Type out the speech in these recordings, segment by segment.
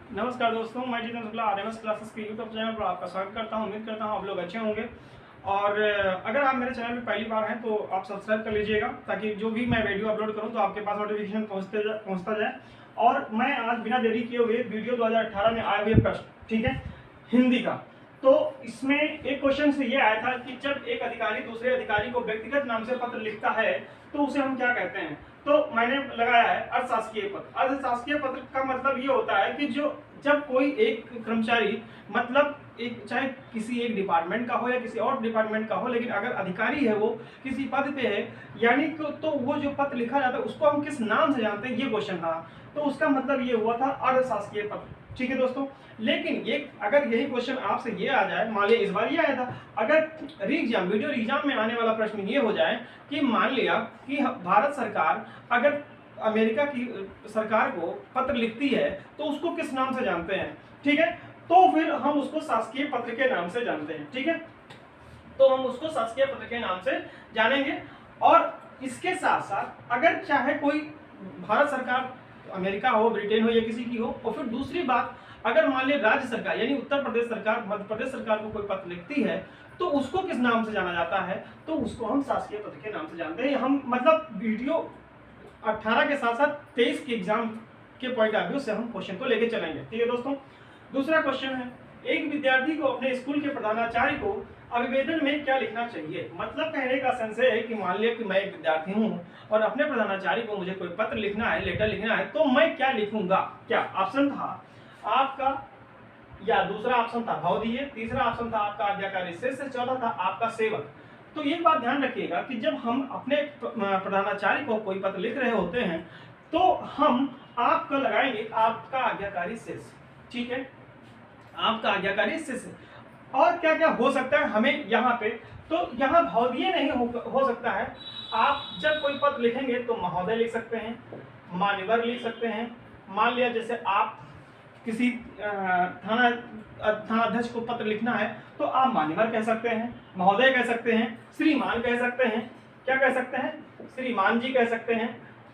नमस्कार दोस्तों, मैं जितेंद्र शुक्ला आरएमएस क्लासेस के यूट्यूब चैनल पर आपका स्वागत करता हूं। उम्मीद करता हूं आप लोग अच्छे होंगे। और अगर आप मेरे चैनल पर पहली बार हैं तो आप सब्सक्राइब कर लीजिएगा, ताकि जो भी मैं वीडियो अपलोड करूं तो आपके पास नोटिफिकेशन पहुंचता जाए। और मैं आज बिना देरी किए हुए वीडियो 2018 में आए हुए प्रश्न, ठीक है, हिंदी का। तो इसमें एक क्वेश्चन से ये आया था कि जब एक अधिकारी दूसरे अधिकारी को व्यक्तिगत नाम से पत्र लिखता है तो उसे हम क्या कहते हैं। तो मैंने लगाया है अर्थशासकीय पत्र। अर्थशासकीय पत्र का मतलब ये होता है कि जब कोई एक कर्मचारी, मतलब एक, चाहे किसी एक डिपार्टमेंट का हो या किसी और डिपार्टमेंट का हो, लेकिन अगर अधिकारी है वो किसी पद पे है, यानी तो वो जो पत्र लिखा जाता है उसको हम किस नाम से जानते हैं, ये क्वेश्चन था। तो उसका मतलब ये हुआ था अर्थशासकीय पत्र, ठीक है दोस्तों। लेकिन ये अगर यही क्वेश्चन आपसे ये आ जाए, मान लिया इस बार ये आया था, अगर एग्जाम वीडियो एग्जाम में आने वाला प्रश्न ये हो जाए कि मान लिया कि भारत सरकार अगर अमेरिका की सरकार को पत्र लिखती है तो उसको किस नाम से जानते हैं, ठीक है। तो फिर हम उसको शासकीय पत्र के नाम से जानते हैं, ठीक है। तो हम उसको शासकीय पत्र के नाम से जानेंगे। और इसके साथ साथ अगर चाहे कोई भारत सरकार, अमेरिका हो, ब्रिटेन हो या किसी की हो, और फिर दूसरी बात, अगर मान लिया राज्य सरकार यानी उत्तर प्रदेश सरकार, मध्य प्रदेश सरकार को कोई पत्र लिखती है तो उसको किस नाम से जाना जाता है, तो उसको हम शासकीय पत्र के नाम से जानते हैं। हम मतलब वीडियो 18 के साथ साथ 23 के एग्जाम के पॉइंट ऑफ व्यू से हम क्वेश्चन को लेके चलेंगे, ठीक है दोस्तों। दूसरा क्वेश्चन है, एक विद्यार्थी को अपने स्कूल के प्रधानाचार्य को अभिवेदन में क्या लिखना चाहिए। मतलब कहने का सेंस है कि मान लिया कि मैं एक विद्यार्थी हूं और अपने प्रधानाचार्य को मुझे कोई पत्र लिखना है, लेटर लिखना है, तो मैं क्या लिखूंगा। क्या ऑप्शन था आपका, या दूसरा ऑप्शन था भवदीय, तीसरा ऑप्शन था आपका आज्ञाकारी शिष्य, चौथा था आपका सेवक। तो ये बात ध्यान रखिएगा कि जब हम अपने प्रधानाचार्य को कोई पत्र लिख रहे होते हैं तो हम आपका लगाएंगे आपका आज्ञाकारी शिष्य, ठीक है, आपका आज्ञाकारी शिष्य। और क्या क्या हो सकता है हमें यहाँ पे, तो यहाँ भवदीय नहीं हो सकता है। आप जब कोई पत्र लिखेंगे तो महोदय लिख सकते हैं, मान्यवर लिख सकते हैं। मान लिया जैसे आप किसी थानाध्यक्ष को पत्र लिखना है तो आप मान्यवर कह सकते हैं, महोदय कह सकते हैं, श्रीमान कह सकते हैं, क्या कह सकते हैं, श्रीमान जी कह सकते हैं,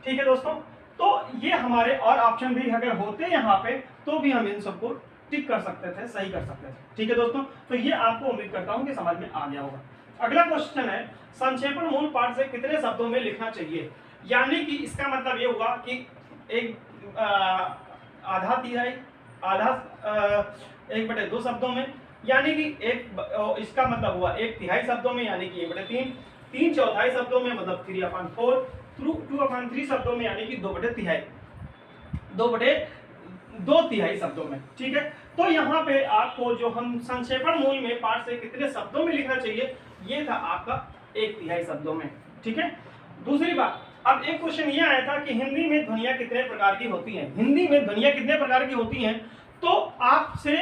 ठीक है दोस्तों। तो ये हमारे और ऑप्शन भी अगर होते यहाँ पे तो भी हम इन सबको टिक कर सकते थे, सही कर सकते थे, ठीक है दोस्तों। तो ये आपको उम्मीद करता हूँ कि समझ में आ गया होगा। अगला क्वेश्चन है, संक्षेपण मूल पाठ से कितने शब्दों में लिखना चाहिए। यानी कि इसका मतलब ये हुआ कि एक आधा तिहाई, आधा 1/2 शब्दों में, यानी कि एक, इसका मतलब हुआ 1/3 शब्दों में यानी कि 1/3, 3/4 शब्दों में मतलब 3/4, 2/3 शब्दों में यानी कि 2/3, 2/2 शब्दों में, ठीक है। तो यहाँ पे आपको जो हम संक्षेपण मूल में पाठ से कितने शब्दों में लिखना चाहिए, ये था आपका 1/3 शब्दों में, ठीक है। दूसरी बात, अब एक क्वेश्चन ये आया था कि हिंदी में ध्वनियां कितने प्रकार की होती हैं। हिंदी में ध्वनियां कितने प्रकार की होती हैं, तो आपसे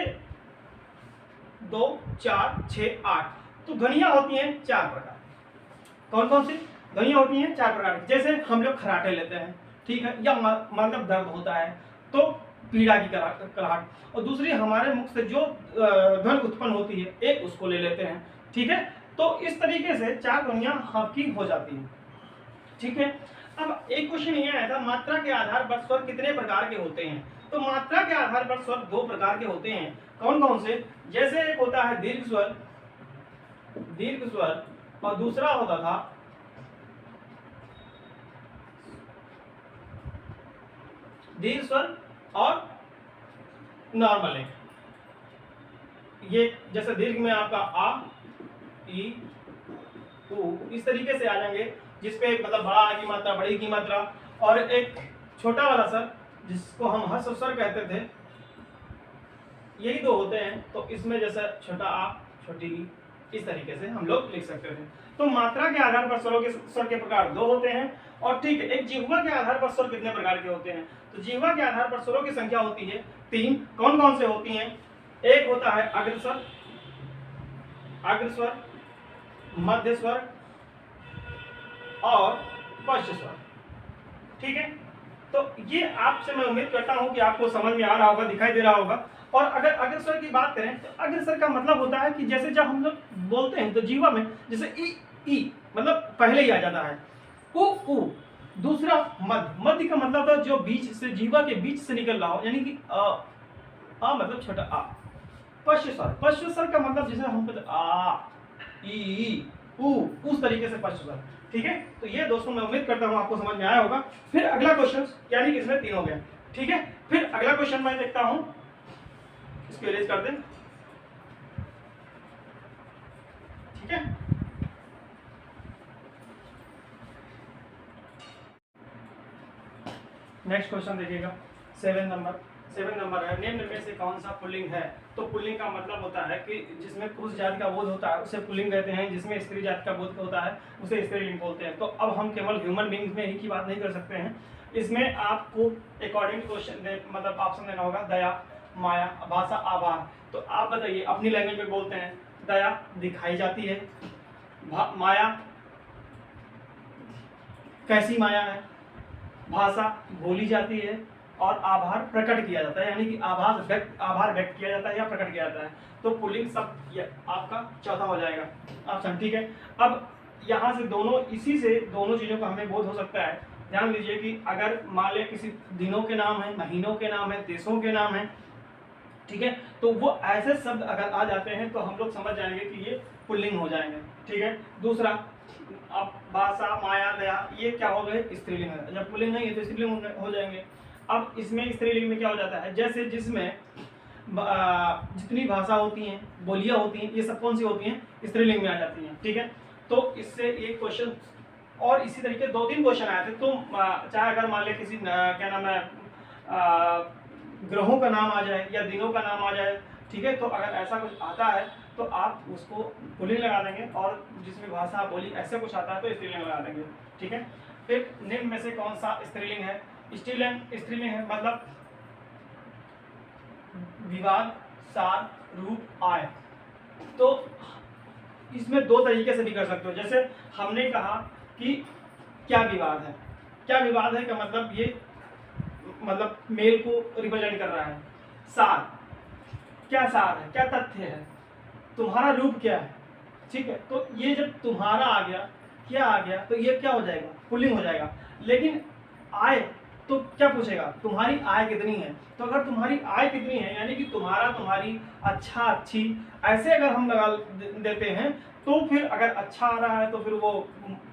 2, 4, 6, 8, तो ध्वनियां होती हैं 4 प्रकार। कौन कौन सी ध्वनियां होती हैं, 4 प्रकार की। जैसे हम लोग खराटे लेते हैं, ठीक है, या मतलब दर्द होता है तो पीड़ा की कराहट, और दूसरी हमारे मुख से जो ध्वनि उत्पन्न होती है, एक उसको ले लेते हैं, ठीक है। तो इस तरीके से 4 ध्वनियां आपकी हो जाती हैं, ठीक है। अब एक क्वेश्चन ये आया था, मात्रा के आधार पर स्वर कितने प्रकार के होते हैं। तो मात्रा के आधार पर स्वर 2 प्रकार के होते हैं। कौन कौन से, जैसे एक होता है दीर्घ स्वर, और दूसरा होता था दीर्घ स्वर और नॉर्मल है। ये जैसे दीर्घ में आपका आ, ई, उ, इस तरीके से आ जाएंगे, जिसपे मतलब बड़ा आ की मात्रा, बड़ी की मात्रा, और एक छोटा वाला सर जिसको हम हर्ष स्वर कहते थे, यही 2 होते हैं। तो इसमें जैसे छोटा आ, छोटी ई, इस तरीके से हम लोग लिख सकते थे। तो मात्रा के आधार पर स्वर के प्रकार 2 होते हैं। और ठीक है, एक जिह्वा के आधार पर स्वर कितने प्रकार के होते हैं, तो जिह्वा के आधार पर स्वरों की संख्या होती है 3। कौन कौन से होती हैं, एक होता है अग्रस्वर, मध्य स्वर और पश्च स्वर, ठीक है। तो ये आपसे मैं उम्मीद करता हूं कि आपको समझ में आ रहा होगा, दिखाई दे रहा होगा। और अगर अग्रस्वर की बात करें तो अग्रस्वर का मतलब होता है कि जैसे जब हम लोग बोलते हैं तो जीवा में जैसे ई मतलब पहले ही आ जाता है, उ। दूसरा मध्य का मतलब है जो बीच से जीवा के बीच से निकल रहा हो, यानी कि आ मतलब छोटा आ। पश्च स्वर का मतलब जैसे हम कहते आ ई उ, उस तरीके से पश्च स्वर। ठीक है, तो ये दोस्तों मैं उम्मीद करता हूँ आपको समझ में आया होगा। फिर अगला क्वेश्चन, यानी कि इसमें 3 हो गया। ठीक है, फिर अगला क्वेश्चन मैं देखता हूँ, इसको इरेज कर दें। ठीक है, नेक्स्ट क्वेश्चन देखिएगा 7 नंबर है, निम्न में से कौन सा पुल्लिंग है। तो पुल्लिंग का मतलब होता है कि जिसमें पुरुष जाति का बोध होता है उसे पुल्लिंग कहते हैं, जिसमें स्त्री जाति का बोध होता है उसे स्त्रीलिंग बोलते हैं। तो अब हम केवल ह्यूमन बींग्स में ही की बात नहीं कर सकते हैं, इसमें आपको अकॉर्डिंग क्वेश्चन मतलब ऑप्शन देना होगा, दया, माया, भाषा, आभार। तो आप बताइए, अपनी लैंग्वेज में बोलते हैं दया दिखाई जाती है, माया कैसी माया है, भाषा बोली जाती है, और आभार प्रकट किया जाता है, यानी कि आभार व्यक्त किया जाता है या प्रकट किया जाता है। तो पुल्लिंग सब आपका चौथा हो जाएगा ऑप्शन। ठीक है, अब यहाँ से दोनों, इसी से दोनों चीजों का हमें बोध हो सकता है। ध्यान दीजिए कि अगर मान लिया किसी दिनों के नाम है, महीनों के नाम है, देशों के नाम है, ठीक है, तो वो ऐसे शब्द अगर आ जाते हैं तो हम लोग समझ जाएंगे कि ये पुल्लिंग हो जाएंगे। ठीक है, दूसरा, अब भाषा, माया, दया, ये क्या हो गए, स्त्रीलिंग है। जब पुल्लिंग नहीं है तो स्त्रीलिंग हो जाएंगे। अब इसमें स्त्रीलिंग में क्या हो जाता है, जैसे जिसमें जितनी भाषा होती हैं, बोलियां होती हैं, ये सब कौन सी होती हैं, स्त्रीलिंग में आ जाती हैं। ठीक है, तो इससे एक क्वेश्चन, और इसी तरीके 2-3 क्वेश्चन आए थे। तो चाहे अगर मान लिया किसी क्या नाम है, ग्रहों का नाम आ जाए या दिनों का नाम आ जाए, ठीक है, तो अगर ऐसा कुछ आता है तो आप उसको पुल्लिंग लगा देंगे, और जिसमें भाषा बोली ऐसे कुछ आता है तो स्त्रीलिंग लगा देंगे। ठीक है, फिर निम्न में से कौन सा स्त्रीलिंग है। स्त्रीलिंग है मतलब विवाद, सार, रूप, आय। तो इसमें 2 तरीके से भी कर सकते हो। जैसे हमने कहा कि क्या विवाद है, क्या विवाद है का मतलब ये मतलब मेल को रिप्रेजेंट कर रहा है। सार, क्या सार है, क्या तथ्य है, तुम्हारा रूप क्या है। ठीक है, तो ये जब तुम्हारा आ गया, क्या आ गया, तो ये क्या हो जाएगा, पुल्लिंग हो जाएगा। लेकिन आय तो क्या पूछेगा, तुम्हारी आय कितनी है। तो अगर तुम्हारी आय कितनी है यानी कि तुम्हारा, तुम्हारी, अच्छा, अच्छी, ऐसे अगर हम लगा देते हैं तो फिर अगर अच्छा आ रहा है तो फिर वो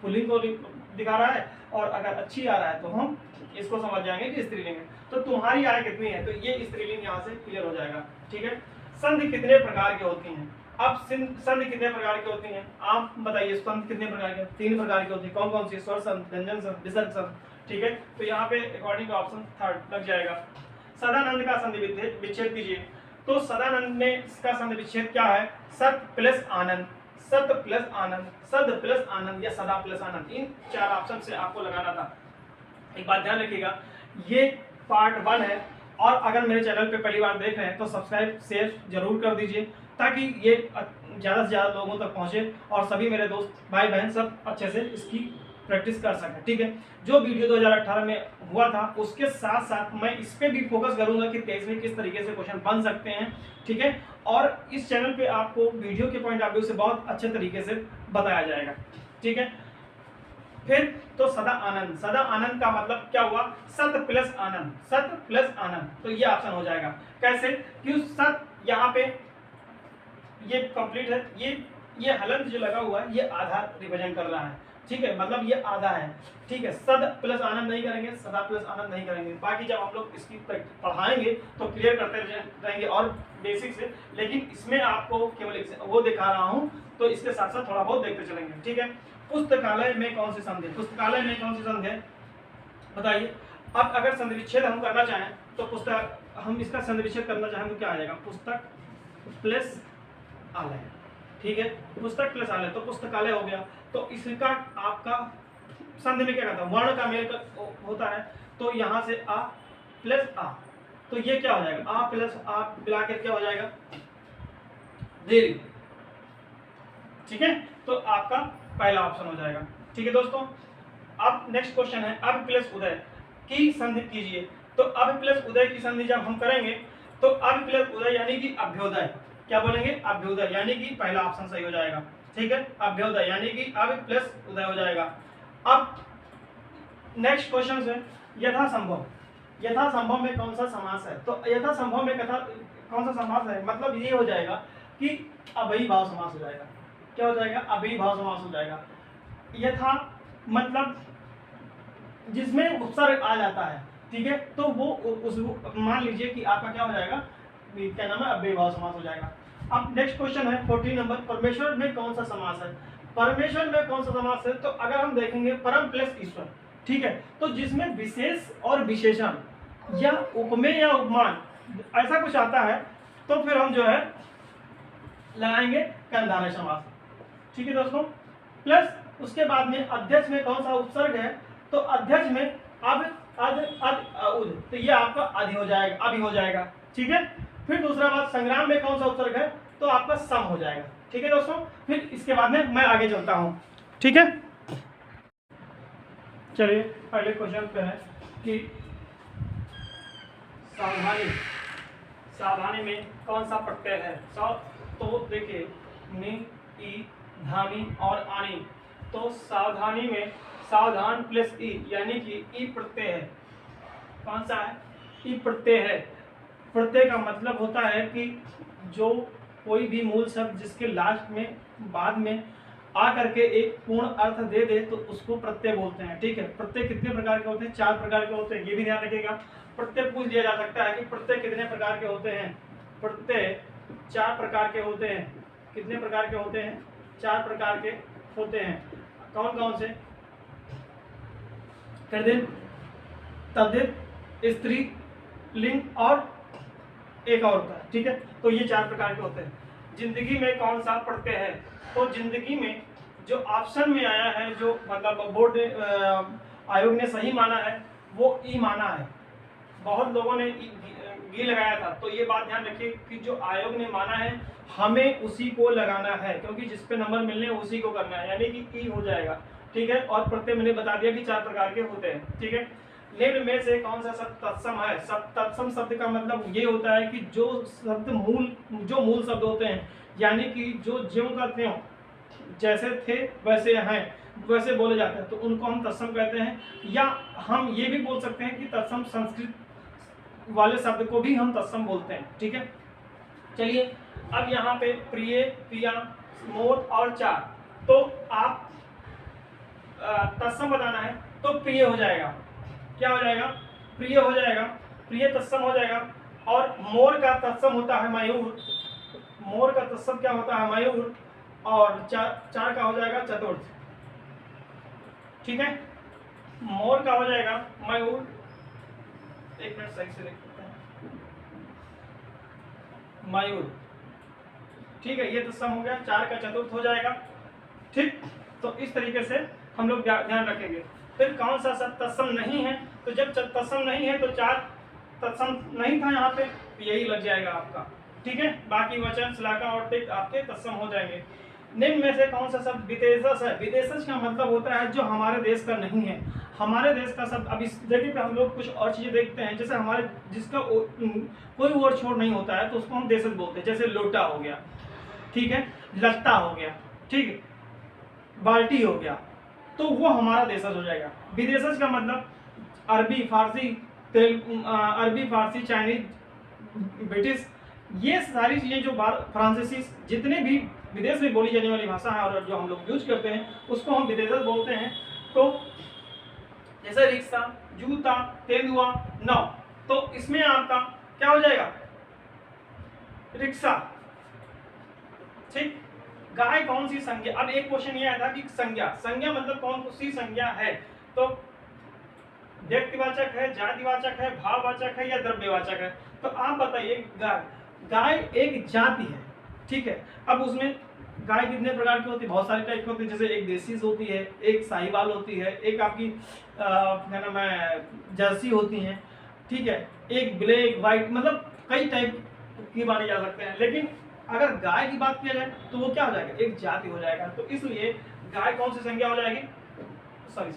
पुल्लिंग को दिखा रहा है, और अगर अच्छी आ रहा है तो हम इसको समझ जाएंगे कि स्त्रीलिंग है। तो तुम्हारी आय कितनी है, तो ये स्त्रीलिंग यहाँ से क्लियर हो जाएगा। ठीक है, संधि कितने प्रकार की होती हैं। अब संधि कितने प्रकार की होती हैं, आप बताइए, संधि कितने प्रकार के, 3 प्रकार की होती है। कौन कौन सी, स्वर संधि, व्यंजन संधि, विसर्ग संधि। ठीक है, तो यहाँ पे अकॉर्डिंग ऑप्शन 3 लग जाएगा। सदानंद का संधि विच्छेद कीजिए। तो सदानंद में इसका संधि विच्छेद क्या है, सत प्लस आनंद, सत प्लस आनंद, सद प्लस आनंद, या सदा प्लस आनंद। इन 4 ऑप्शन से आपको लगाना था। एक बात ध्यान रखिएगा, ये पार्ट 1 है, और अगर मेरे चैनल पे पहली बार देख रहे हैं तो सब्सक्राइब शेयर जरूर कर दीजिए, ताकि ये ज़्यादा से ज़्यादा लोगों तक पहुंचे और सभी मेरे दोस्त भाई बहन सब अच्छे से इसकी प्रैक्टिस कर सकें। ठीक है, जो वीडियो 2018 में हुआ था उसके साथ साथ मैं इस पर भी फोकस करूंगा कि 23 में किस तरीके से क्वेश्चन बन सकते हैं। ठीक है, और इस चैनल पे आपको वीडियो के पॉइंट ऑफ व्यू से बहुत अच्छे तरीके से बताया जाएगा। ठीक है, फिर तो सदा आनंद का मतलब क्या हुआ, सत प्लस आनंद, सत प्लस आनंद। तो ये ऑप्शन हो जाएगा। कैसे, क्यों सत यहाँ पे ये कंप्लीट है, ये हलंत जो लगा हुआ है ये आधा रिप्रेजेंट कर रहा है। ठीक है, मतलब ये आधा है। ठीक है, सद प्लस आनंद नहीं करेंगे, सदा प्लस आनंद नहीं करेंगे। बाकी जब हम लोग इसकी पढ़ाएंगे तो क्लियर करते रहेंगे और बेसिक से, लेकिन इसमें आपको केवल वो दिखा रहा हूँ, तो इसके साथ साथ थोड़ा बहुत देखते चलेंगे। ठीक है, पुस्तकालय में कौन सी संधि, पुस्तकालय में कौन सी संधि है बताइए। अब अगर संधि विच्छेद हम करना चाहें तो पुस्तक, हम इसका संधि विच्छेद करना चाहें तो क्या आ जाएगा, पुस्तक प्लस आलय। ठीक है, पुस्तक प्लस आलय, तो पुस्तकालय हो गया। तो इसका आपका संधि में क्या करता है, वर्ण का मेल होता है, तो यहाँ से आ प्लस आ, तो ये क्या हो जाएगा, आ प्लस आ मिलाकर क्या हो जाएगा, दीर्घ। ठीक है, तो आपका पहला ऑप्शन हो जाएगा। ठीक है दोस्तों, अब नेक्स्ट क्वेश्चन है, अब प्लस उदय की संधि कीजिए। तो अब प्लस उदय की संधि जब हम करेंगे तो अब प्लस उदय यानी कि अभ्युदय, क्या बोलेंगे, अभ्युदय, यानी कि पहला ऑप्शन सही हो जाएगा। ठीक है, अभ्युदय यानी कि अब प्लस उदय हो जाएगा। अब नेक्स्ट क्वेश्चन है यथासंभव, यथासंभव में कौन सा समास है। तो यथासंभव में कौन सा समास है, मतलब ये हो जाएगा कि अव्ययी भाव समास हो जाएगा। क्या हो जाएगा, अव्ययी भाव समास हो जाएगा। यथा मतलब जिसमें उपसर्ग आ जाता है, ठीक है, तो वो उस मान लीजिए कि आपका क्या हो जाएगा, क्या नाम है, अव्ययी भाव समास हो जाएगा। अब नेक्स्ट क्वेश्चन है 14 नंबर, परमेश्वर में कौन सा समास है। परमेश्वर में कौन सा समास है, तो अगर हम देखेंगे परम प्लस ईश्वर, ठीक है, तो जिसमें विशेष और विशेषण या उपमेय या उपमान ऐसा कुछ आता है, तो फिर हम जो है लगाएंगे कर्मधारय समास, ठीक है दोस्तों। प्लस उसके बाद में अध्यक्ष में कौन सा उपसर्ग है, तो अध्यक्ष में अब अद अद उद, तो ये आपका अधि हो जाएगा, अभी हो जाएगा, ठीक है। फिर दूसरा बात, संग्राम में कौन सा उपसर्ग है, तो आपका सम हो जाएगा, ठीक है दोस्तों। फिर इसके बाद में मैं आगे चलता हूँ, ठीक है। चलिए अगले क्वेश्चन पे है कि सावधानी, सावधानी में कौन सा प्रत्यय है। तो देखिए नि, ई, धानी और आनी, तो सावधानी में सावधान प्लस ई यानी कि ई प्रत्यय है। कौन सा है, ई प्रत्यय है। प्रत्यय का मतलब होता है कि जो कोई भी मूल शब्द जिसके लास्ट में बाद में आ करके एक पूर्ण अर्थ दे दे तो उसको प्रत्यय बोलते हैं, ठीक है। प्रत्यय कितने प्रकार के होते हैं, 4 प्रकार के होते हैं, ये भी ध्यान रखिएगा। प्रत्यय पूछ दिया जा सकता है कि प्रत्यय कितने प्रकार के होते हैं। प्रत्यय 4 प्रकार के होते हैं। कितने प्रकार के होते हैं, 4 प्रकार के होते हैं। कौन कौन से, कृदिन, तद्धित, स्त्री, लिंग और एक और होता है, ठीक है। तो ये 4 प्रकार के होते हैं। जिंदगी में कौन सा प्रत्यय है, तो जिंदगी में जो ऑप्शन में आया है, जो मतलब बोर्ड आयोग ने सही माना है वो ई माना है। बहुत लोगों ने गी लगाया था, तो ये बात ध्यान रखिए कि जो आयोग ने माना है हमें उसी को लगाना है, क्योंकि जिस पे नंबर मिलने हैं उसी को करना है, यानी कि ई हो जाएगा, ठीक है। और प्रत्यय मैंने बता दिया कि 4 प्रकार के होते हैं, ठीक है। निम्न में से कौन सा शब्द तत्सम है। तत्सम शब्द का मतलब ये होता है कि जो शब्द मूल शब्द होते हैं, यानी कि जो ज्यों का त्यों, जैसे थे वैसे हैं, वैसे बोले जाते हैं, तो उनको हम तत्सम कहते हैं। या हम ये भी बोल सकते हैं कि तत्सम संस्कृत वाले शब्द को भी हम तत्सम बोलते हैं, ठीक है। चलिए अब यहाँ पे प्रिय, प्रिया, मोर और चार, तो आप तत्सम बताना है तो प्रिय हो जाएगा। क्या हो जाएगा, प्रिय हो जाएगा, प्रिय तत्सम हो जाएगा। और मोर का तत्सम होता है मयूर, मोर का तत्सम क्या होता है, मयूर। और चार का हो जाएगा चतुर्थ, ठीक है। मोर का हो जाएगा मयूर, एक मिनट सही से देख सकते हैं, मयूर, ठीक है, ये तत्सम हो गया। 4 का चतुर्थ हो जाएगा, ठीक। तो इस तरीके से हम लोग ध्यान रखेंगे। फिर कौन सा शब्द तत्सम नहीं है, तो जब तत्सम नहीं है तो 4 तत्सम नहीं था यहाँ पे, यही लग जाएगा आपका, ठीक है। बाकी वचन, श्लाघा और टिक आपके तत्सम हो जाएंगे। निम्न में से कौन सा शब्द विदेशज है। विदेशज का मतलब होता है जो हमारे देश का नहीं है। हमारे देश का शब्द, अब इस जगह पे हम लोग कुछ और चीजें देखते हैं, जैसे हमारे जिसका कोई और छोर नहीं होता है तो उसको हम देशज बोलते हैं। जैसे लोटा हो गया, ठीक है, लत्ता हो गया, ठीक है, बाल्टी हो गया, तो वो हमारा देशज हो जाएगा। विदेशज का मतलब अरबी, फारसी, अरबी, फारसी, चाइनीज, ब्रिटिश, ये सारी चीजें जो फ्रांसीसी, जितने भी विदेश में बोली जाने वाली भाषा है और जो हम लोग यूज करते हैं उसको हम विदेशज बोलते हैं। तो जैसे रिक्शा, जूता, तेंदुआ, नाव, तो इसमें आपका क्या हो जाएगा, रिक्शा, ठीक। गाय कौन सी संज्ञा, अब एक क्वेश्चन ये आया था कि संज्ञा मतलब कौन सी संज्ञा है, तो व्यक्तिवाचक है, जातिवाचक है, भाववाचक है या द्रव्यवाचक है। तो आप बताइए, गाय एक जाति है, ठीक है। अब उसमें गाय कितने प्रकार की होती है, बहुत सारे टाइप की होती है। जैसे एक देसी होती है, एक साहिवाल होती है, एक आपकी क्या नाम है, जर्सी होती है, ठीक है, एक ब्लैक व्हाइट, मतलब कई टाइप की माने जा सकते हैं। लेकिन अगर गाय की बात किया जाए तो वो क्या हो जाएगा, एक जाति हो जाएगा। तो इसलिए गाय कौन सी संज्ञा हो जाएगी, सॉरी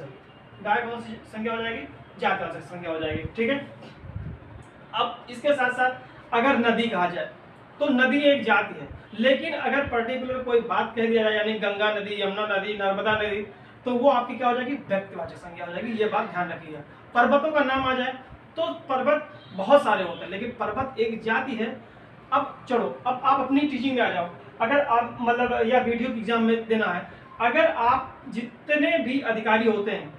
गाय कौन सी संज्ञा हो जाएगी, जातिवाचक संज्ञा हो जाएगी, ठीक है। अब इसके साथ साथ अगर नदी कहा जाए तो नदी एक जाति है, लेकिन अगर पर्टिकुलर कोई बात कह दिया जाए, यानी गंगा नदी, यमुना नदी, नर्मदा नदी, तो वो आपकी क्या हो जाएगी, व्यक्तिवाचक संज्ञा हो जाएगी। ये बात ध्यान रखिएगा। पर्वतों का नाम आ जाए तो पर्वत बहुत सारे होते हैं, लेकिन पर्वत एक जाति है, अब चलो, अब आप अपनी टीचिंग में आ जाओ। अगर आप मतलब या वीडियो एग्जाम में देना है, अगर आप जितने भी अधिकारी होते हैं,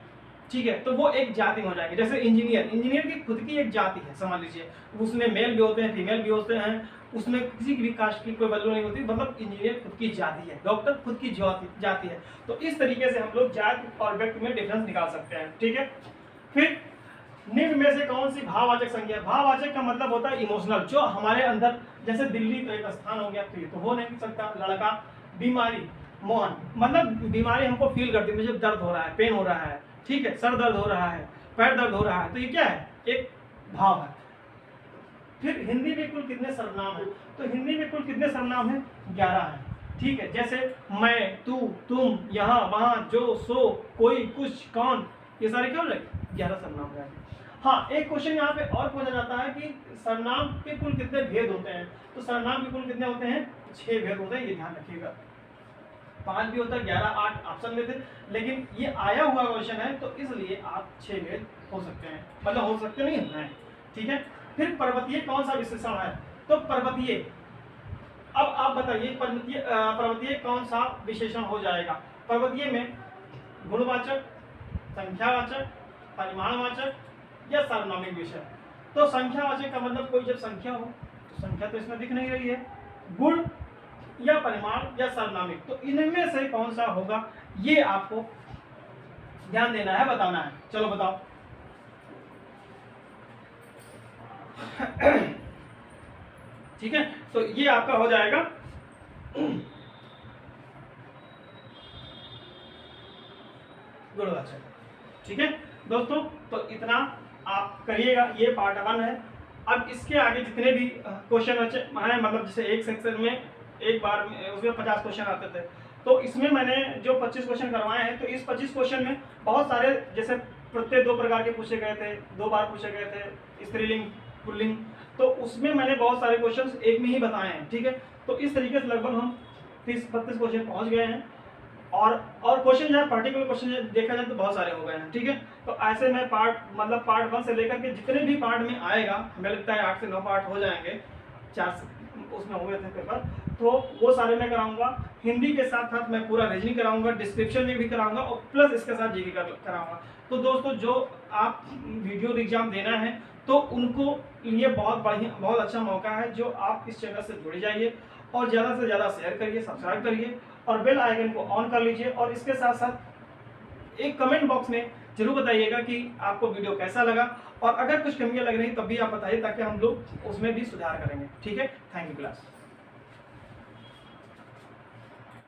ठीक है, तो वो एक जाति में हो जाएंगे। जैसे इंजीनियर की खुद की एक जाति है, समझ लीजिए, उसमें मेल भी होते हैं, फीमेल भी होते हैं, उसमें किसी की भी कास्ट की कोई वैल्यू नहीं होती, मतलब इंजीनियर खुद की जाति है, डॉक्टर खुद की जाति है। तो इस तरीके से हम लोग जाति और व्यक्ति में डिफरेंस निकाल सकते हैं, ठीक है। फिर निम्न में से कौन सी भाववाचक संज्ञा? भाववाचक का मतलब होता है इमोशनल, जो हमारे अंदर, जैसे दिल्ली तो एक स्थान हो गया, तो ये तो हो नहीं सकता। लड़का, बीमारी, मोहन, मतलब बीमारी हमको फील करती है, मुझे दर्द हो रहा है, पेन हो रहा है, ठीक है, सर दर्द हो रहा है, पैर दर्द हो रहा है, तो ये क्या है? एक भाव है। फिर हिंदी में कुल कितने सर्वनाम हैं? तो हिंदी में कुल कितने सर्वनाम हैं? 11 हैं, ठीक है। जैसे मैं, तू, तुम, यहाँ, वहाँ, जो, सो, कोई, कुछ, कौन, ये सारे क्या हो जाएंगे? 11 सर्वनाम हो जाएंगे। हाँ, एक क्वेश्चन यहाँ पे और पूछा जाता है कि सर्वनाम के कुल कितने भेद होते हैं? तो सर्वनाम के कुल कितने होते हैं? 6 भेद होते हैं, ये ध्यान रखिएगा। 5 भी होता है, 11, 8 ऑप्शन में थे, लेकिन ये आया हुआ क्वेश्चन है, तो इसलिए आप 6 भेद हो सकते हैं, मतलब हो सकते नहीं है, ठीक है। फिर पर्वतीय कौन सा विशेषण है? तो पर्वतीय, अब आप बताइए पर्वतीय कौन सा विशेषण हो जाएगा? पर्वतीय में गुणवाचक, संख्यावाचक, परिमाणवाचक या सार्वनामिक विषय। तो संख्यावाचक का मतलब कोई जब संख्या हो, तो संख्या तो इसमें दिख नहीं रही है, गुण या परिमाण या सार्वनामिक, तो इनमें से कौन सा होगा, ये आपको ध्यान देना है, बताना है। चलो बताओ। ठीक है, तो ये आपका हो जाएगा गुणवाचक, ठीक है दोस्तों। तो इतना आप करिएगा, ये पार्ट 1 है। अब इसके आगे जितने भी क्वेश्चन हैं, मतलब जैसे एक सेक्शन में एक बार में उसमें 50 क्वेश्चन आते थे, तो इसमें मैंने जो 25 क्वेश्चन करवाए हैं, तो इस 25 क्वेश्चन में बहुत सारे, जैसे प्रत्येक 2 प्रकार के पूछे गए थे, 2 बार पूछे गए थे, स्त्रीलिंग, पुल्लिंग, तो उसमें मैंने बहुत सारे क्वेश्चन एक में ही बताए हैं, ठीक है। तो इस तरीके से लगभग हम 30-32 क्वेश्चन पहुंच गए हैं, और क्वेश्चन जो है, पर्टिकुलर क्वेश्चन देखा जाए तो बहुत सारे हो गए हैं, ठीक है। तो ऐसे में पार्ट 1 से लेकर के जितने भी पार्ट में आएगा, हमें लगता है 8 से 9 पार्ट हो जाएंगे, 4 उसमें हो गए थे पेपर, तो वो सारे मैं कराऊंगा। हिंदी के साथ साथ मैं पूरा रीजनिंग कराऊंगा, डिस्क्रिप्शन में भी कराऊंगा, और प्लस इसके साथ जीके कराऊंगा। तो दोस्तों, जो आप वीडियो एग्जाम देना है, तो उनको लिए बहुत अच्छा मौका है, जो आप इस चैनल से जुड़ जाइए और ज़्यादा से ज़्यादा शेयर करिए, सब्सक्राइब करिए और बेल आइकन को ऑन कर लीजिए। और इसके साथ साथ एक कमेंट बॉक्स में जरूर बताइएगा कि आपको वीडियो कैसा लगा, और अगर कुछ कमियां लग रही तब भी आप बताइए, ताकि हम लोग उसमें भी सुधार करेंगे, ठीक है। Thank you class.